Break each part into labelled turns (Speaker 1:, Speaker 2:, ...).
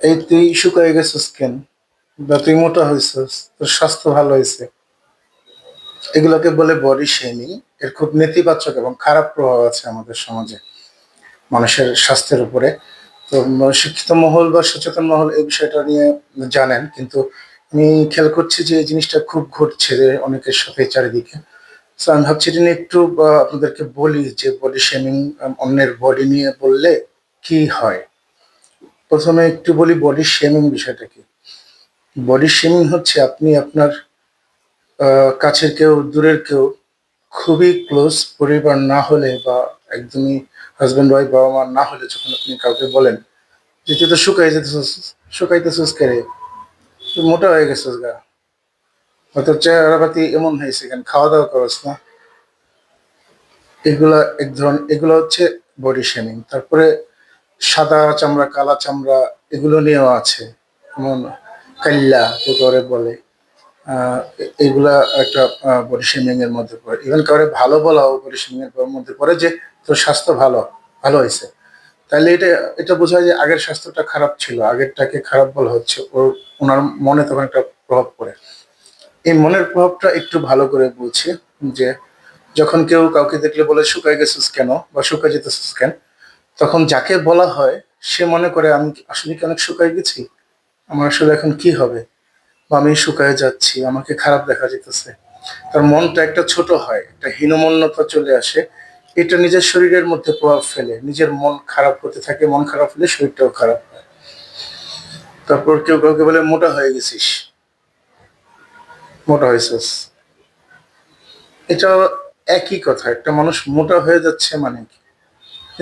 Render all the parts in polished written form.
Speaker 1: এই তুই শুকায় গেছিস কেন, বা তুই মোটা হয়েছিস, তোর স্বাস্থ্য ভালো হয়েছে, এগুলোকে বলে বডি শেমিং। এর খুব নেতিবাচক এবং খারাপ প্রভাব আছে আমাদের সমাজে মানুষের স্বাস্থ্যের উপরে। তো শিক্ষিত মহল বা সচেতন মহল এই বিষয়টা নিয়ে জানেন, কিন্তু আমি খেয়াল করছি যে এই জিনিসটা খুব ঘটছে যে অনেকের সাথে চারিদিকে। তো আমি ভাবছি এটা নিয়ে একটু আপনাদেরকে বলি যে বডি শেমিং, অন্যের বডি নিয়ে বললে কি হয়। প্রথমে একটু বলি বডি শেমিং বিষয়টা কি। বডি শেমিং হচ্ছে আপনি আপনার কাছের কেউ, দূরের কেউ, খুবই ক্লোজ পরিবার না হলে বা একদমই হাজব্যান্ড ওয়াইফ, বাবা মা না হলে যখন আপনি কাউকে বলেন যে তুই তো শুকাই যেতেছিস, শুকাইতেছিস কে রে, তুই মোটা হয়ে গেছিস গা, হয়তো চেহারা পাতি এমন হয়েছে কেন, খাওয়া দাওয়া করস না, এগুলা এক ধরনের, এগুলো হচ্ছে বডি শেমিং। তারপরে সাদা চামড়া, কালা চামড়া, এগুলো নিয়েও আছে, যেমন কাল্লা কেউ করে বলে, এগুলা একটা বডি শেমিং এর মধ্যে পড়ে। ইভেন কাউরে ভালো বলাও বডি শেমিং এর মধ্যে পড়ে, যে তোর স্বাস্থ্য ভালো, ভালো হয়েছে। তাহলে এটা এটা বোঝায় যে আগের স্বাস্থ্যটা খারাপ ছিল, আগেরটাকে খারাপ বলা হচ্ছে। ওনার মনে তখন একটা প্রভাব পড়ে। এই মনের প্রভাবটা একটু ভালো করে বুঝি যে যখন কেউ কাউকে দেখলে বলে শুকায় গেছিস কেন বা শুকায় যেতেছিস কেন, তখন যাকে বলা হয় সে মনে করে আমি আসলে কি অনেক শুকায় গেছি, আমার আসলে এখন কি হবে, বা আমি শুকায় যাচ্ছি, আমাকে খারাপ দেখা যেতেছে। তার মনটা একটা ছোট হয়, একটা হীনমন্যতা চলে আসে। এটা নিজের শরীরের মধ্যে প্রভাব ফেলে, নিজের মন খারাপ হতে থাকে, মন খারাপ হলে শরীরটাও খারাপ হয়। তারপর কেউ কাউকে বলে মোটা হয়ে গেছিস, মোটা হয়েছিস, এটা একই কথা। একটা মানুষ মোটা হয়ে যাচ্ছে মানে কি,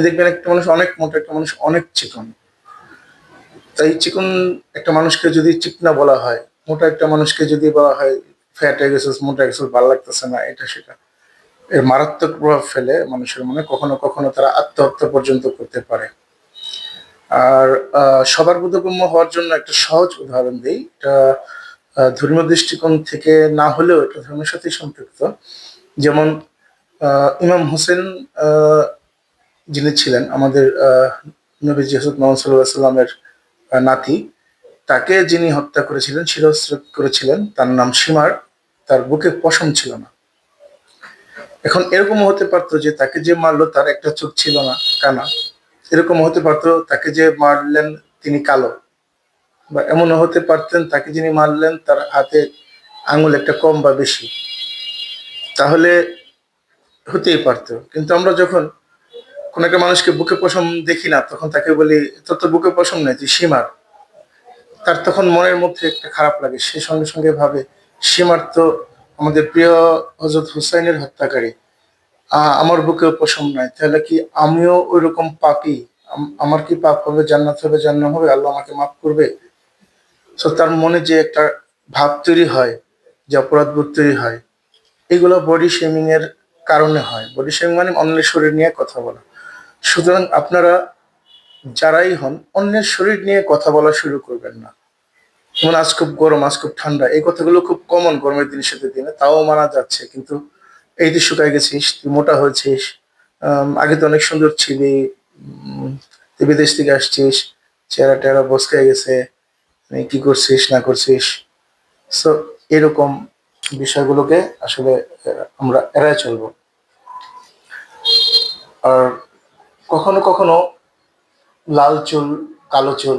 Speaker 1: দেখবেন একটা মানুষ অনেক মোটা, একটা মানুষ অনেক চিকন। তাই চিকন একটা মানুষকে যদি চিকনা বলা হয়, মোটা একটা মানুষকে যদি বলা হয় ফ্যাট হয়ে গেছিস, মোটা হয়ে গেছিস, ভালো লাগতেছে না, এটা সেটা, এর মারাত্মক প্রভাব ফেলে মানুষের মনে। কখনো কখনো তারা আত্মহত্যা পর্যন্ত করতে পারে। আর সবার বোধগম্য হওয়ার জন্য একটা সহজ উদাহরণ দিই। এটা ধর্মীয় দৃষ্টিকোণ থেকে না হলেও এটা ধর্মের সাথে সম্পৃক্ত। যেমন ইমাম হোসেন, আহ, যিনি ছিলেন আমাদের নবীজি হযরত মুহাম্মদ সাল্লাল্লাহু আলাইহি সাল্লামের নাতি, তাকে যিনি হত্যা করেছিলেন, শিরশ্ছেদ করেছিলেন, তার নাম সীমার। তার বুকে পশম ছিল না। এখন এরকম হতে পারতো যে তাকে যে মারলো তার একটা চোখ ছিল না, কানা। এরকম হতে পারতো তাকে যে মারলেন তিনি কালো, বা এমনও হতে পারতেন তাকে যিনি মারলেন তার হাতে আঙুল একটা কম বা বেশি। তাহলে হতেই পারতো। কিন্তু আমরা যখন কোন একটা মানুষকে বুকে পশম দেখি না, তখন তাকে বলি তোর তো বুকে পশম নেই, তুই সীমার। তার তখন মনের মধ্যে একটা খারাপ লাগে, সে সঙ্গে সঙ্গে ভাবে সীমার তো আমাদের প্রিয় হযরত হুসাইনের হত্যাকারী, আমার বুকেও পশম নাই, তাহলে কি আমিও ওই রকম পাপী? আমার কি পাপ হবে, জান্নাত হবে, জাহান্নাম হবে, আল্লাহ আমাকে মাফ করবে? তো তার মনে যে একটা ভাব তৈরি হয়, যে অপরাধবোধ তৈরি হয়, এগুলো বডি শেমিং এর কারণে হয়। বডি শেমিং মানে অন্যের শরীর নিয়ে কথা বলা। সুতরাং আপনারা যারাই হন, অন্যের শরীর নিয়ে কথা বলা শুরু করবেন না। যেমন আজ খুব গরম, আজ খুব ঠান্ডা, এই কথাগুলো খুব কমন গরমের দিনের সাথে দিনে, তাও মানা যাচ্ছে। কিন্তু এই তুই শুকায় গেছিস, তুই মোটা হয়েছিস, আগে তো অনেক সুন্দর ছিলি, তুই বিদেশ থেকে আসছিস, চেহারা টেহারা বসকে গেছে, কি করছিস না করছিস। সো এরকম বিষয়গুলোকে আসলে আমরা এড়ায় চলবো। আর কখনো কখনো লাল চুল, কালো চুল,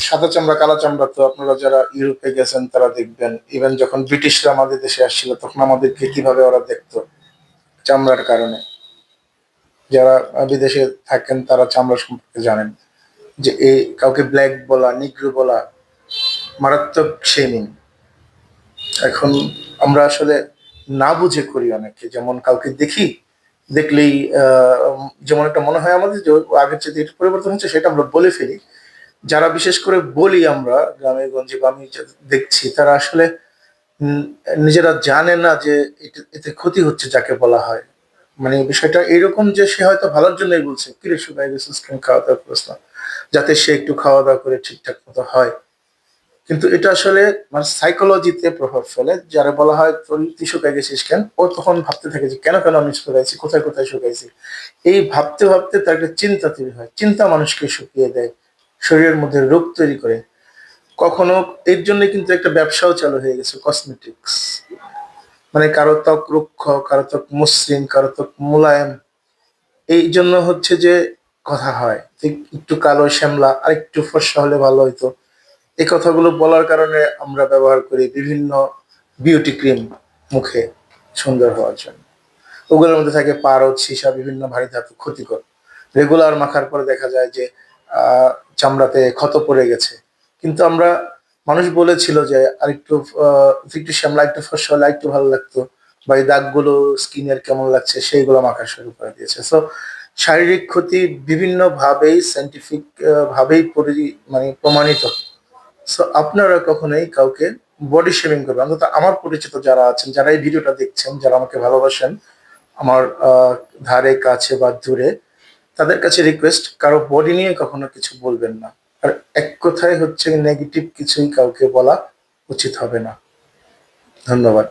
Speaker 1: সাদা চামড়া, কালো চামড়া, তো আপনারা যারা ইউরোপে গেছেন তারা দেখবেন, ইভেন যখন ব্রিটিশরা আমাদের দেশে আসছিল তখন আমাদেরকে কিভাবে ওরা দেখতো, চামড়ার কারণে। যারা বিদেশে থাকেন তারা চামড়া সম্পর্কে জানেন, যে এই কাউকে ব্ল্যাক বলা, নিগ্রো বলা মারাত্মক শেমিং। এখন আমরা আসলে না বুঝে করি অনেকে। যেমন কাউকে দেখি, দেখলেই যেমন একটা মনে হয় আমাদের যে ও আগের চেয়ে একটু পরিবর্তন হচ্ছে, সেটা আমরা বলে ফেলি। যারা বিশেষ করে বলি আমরা গ্রামে গঞ্জে বা আমি দেখছি, তারা আসলে উম, নিজেরা জানে না যে এতে ক্ষতি হচ্ছে যাকে বলা হয়। মানে বিষয়টা এইরকম যে সে হয়তো ভালোর জন্যই বলছে, কিরে শুকায় গেছিস কেন, খাওয়া দাওয়া করিস না, যাতে সে একটু খাওয়া দাওয়া করে ঠিকঠাক মতো হয়। কিন্তু এটা আসলে মানে সাইকোলজিতে প্রভাব ফেলে। যারা বলা হয় তোর তুই শুকায় গেছিস কেন, ও তখন ভাবতে থাকে যে কেন কেন আমি শুকাইছি, কোথায় কোথায় শুকাইছি। এই ভাবতে ভাবতে তার একটা চিন্তা তৈরি হয়, চিন্তা মানুষকে শুকিয়ে দেয়। শরীরের মধ্যে রোগ তৈরি করে। কখনো এর জন্য কিন্তু একটা ব্যবসাও চালু হয়ে গেছে, কসমেটিক্স। মানে কারো ত্বক রুক্ষ, কারো ত্বক মসৃণ, কারো ত্বক মোলায়েম। এই জন্য হচ্ছে যে কথা হয় যে একটু কালো শ্যামলা আর একটু ফর্সা হলে ভালো হইতো। এই কথাগুলো বলার কারণে আমরা ব্যবহার করি বিভিন্ন বিউটি ক্রিম মুখে সুন্দর হওয়ার জন্য। ওগুলোর মধ্যে থাকে পারদ, সীসা, বিভিন্ন ভারী ধাতু ক্ষতিকর। রেগুলার মাখার পরে দেখা যায় যে আহ, চামড়াতে ক্ষত পড়ে গেছে। কিন্তু আমরা, মানুষ বলেছিল যে আরেকটু একটু শ্যামলা, একটু ফর্সা হলে একটু ভালো লাগতো, বা এই দাগগুলো স্কিনের কেমন লাগছে সেইগুলো মাখা শুরু করে দিয়েছে। সো শারীরিক ক্ষতি বিভিন্ন ভাবেই সাইন্টিফিক ভাবেই মানে প্রমাণিত। সো আপনারা কখনোই কাউকে বডি শেমিং করবেন, অন্তত আমার পরিচিত যারা আছেন, যারা এই ভিডিওটা দেখছেন, যারা আমাকে ভালোবাসেন, আমার ধারে কাছে বা দূরে, তাদের কাছে রিকোয়েস্ট, কারো বডি নিয়ে কখনো কিছু বলবেন না। আর এক কথায় হচ্ছে নেগেটিভ কিছুই কাউকে বলা উচিত হবে না। ধন্যবাদ।